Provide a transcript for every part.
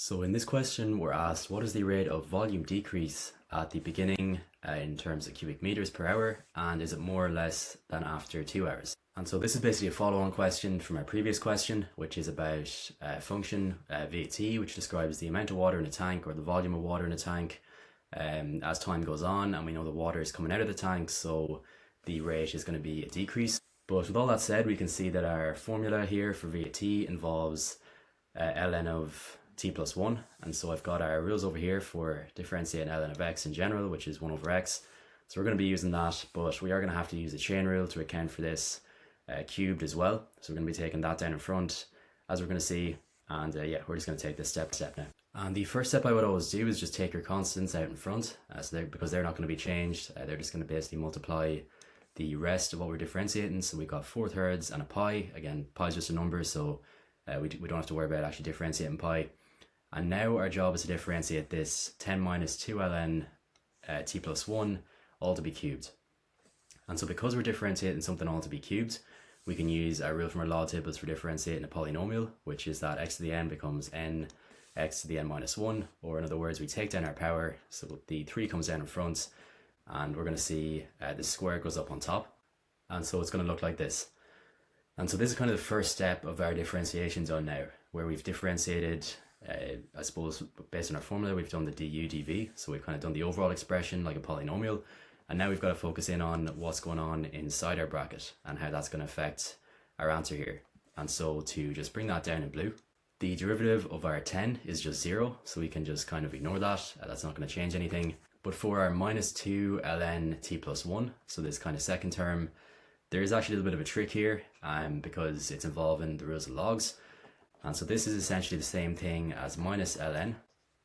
So in this question, we're asked what is the rate of volume decrease at the beginning in terms of cubic meters per hour, and is it more or less than after 2 hours? And so this is basically a follow-on question from our previous question, which is about a function VAT, which describes the amount of water in a tank or the volume of water in a tank as time goes on, and we know the water is coming out of the tank, so the rate is going to be a decrease. But with all that said, we can see that our formula here for VAT involves ln of t plus 1, and so I've got our rules over here for differentiating ln of x in general, which is 1 over x. So we're going to be using that, but we are going to have to use the chain rule to account for this cubed as well. So we're going to be taking that down in front, as we're going to see, and yeah, we're just going to take this step by step now. And the first step I would always do is just take your constants out in front, because they're not going to be changed. They're just going to basically multiply the rest of what we're differentiating. So we've got 4/3 and a pi. Again, pi is just a number, so we don't have to worry about actually differentiating pi. And now our job is to differentiate this 10 minus 2 ln t plus 1 all to be cubed. And so because we're differentiating something all to be cubed, we can use our rule from our law tables for differentiating a polynomial, which is that x to the n becomes n x to the n minus 1, or in other words, we take down our power, so the 3 comes down in front, and we're going to see the square goes up on top, and so it's going to look like this. And so this is kind of the first step of our differentiation done now, where we've differentiated, I suppose, based on our formula, we've done the du dv, so we've kind of done the overall expression like a polynomial, and now we've got to focus in on what's going on inside our bracket and how that's going to affect our answer here. And so to just bring that down in blue, the derivative of our 10 is just 0, so we can just kind of ignore that. That's not going to change anything. But for our minus 2 ln t plus 1, so this kind of second term, there is actually a little bit of a trick here because it's involving the rules of logs. And so this is essentially the same thing as minus ln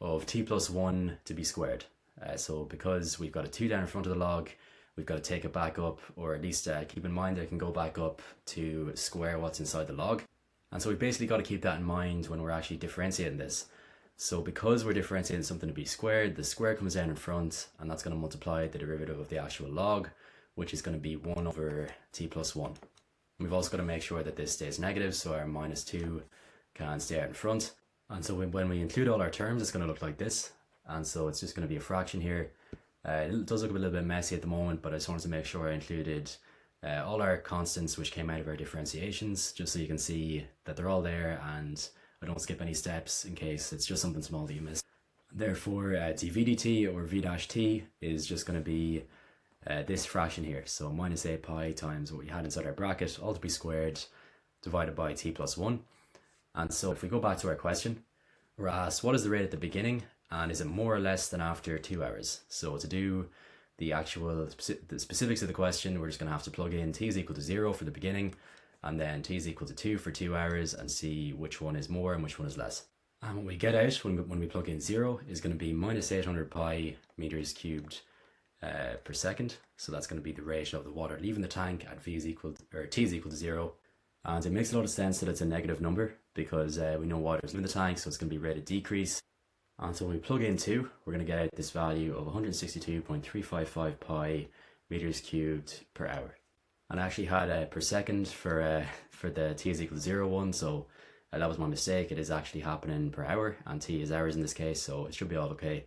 of t plus 1 to be squared. So because we've got a 2 down in front of the log, we've got to take it back up, or at least keep in mind that it can go back up to square what's inside the log. And so we've basically got to keep that in mind when we're actually differentiating this. So because we're differentiating something to be squared, the square comes down in front, and that's going to multiply the derivative of the actual log, which is going to be 1 over t plus 1. We've also got to make sure that this stays negative, so our minus 2 can stay out in front. And so when we include all our terms, it's going to look like this. And so it's just going to be a fraction here. It does look a little bit messy at the moment, but I just wanted to make sure I included all our constants which came out of our differentiations, just so you can see that they're all there and I don't skip any steps in case it's just something small that you missed. Therefore, dv dt, or v dash t, is just going to be this fraction here. So minus 8 pi times what we had inside our bracket, all to be squared, divided by t plus 1. And so if we go back to our question, we're asked what is the rate at the beginning, and is it more or less than after 2 hours? So to do the specifics of the question, we're just going to have to plug in t is equal to 0 for the beginning, and then t is equal to 2 for 2 hours, and see which one is more and which one is less. And what we get out when we plug in 0 is going to be minus 800 pi meters cubed per second. So that's going to be the rate of the water leaving the tank at t is equal to 0. And it makes a lot of sense that it's a negative number because we know water is leaving the tank, so it's going to be rate of decrease. And so when we plug in 2, we're going to get out this value of 162.355 pi meters cubed per hour. And I actually had per second for the t is equal to 0 one, so that was my mistake. It is actually happening per hour, and t is hours in this case, so it should be all okay.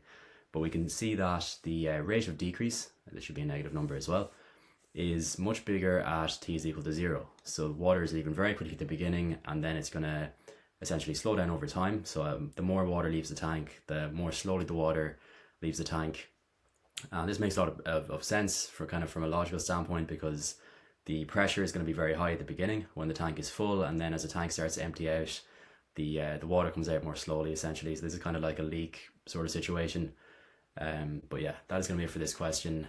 But we can see that the rate of decrease, this should be a negative number as well, is much bigger at t is equal to 0. So water is leaving very quickly at the beginning, and then it's going to essentially slow down over time. So the more water leaves the tank, the more slowly the water leaves the tank. And this makes a lot of sense from a logical standpoint, because the pressure is going to be very high at the beginning when the tank is full, and then as the tank starts to empty out, the water comes out more slowly essentially. So this is kind of like a leak sort of situation. But yeah, that is going to be it for this question.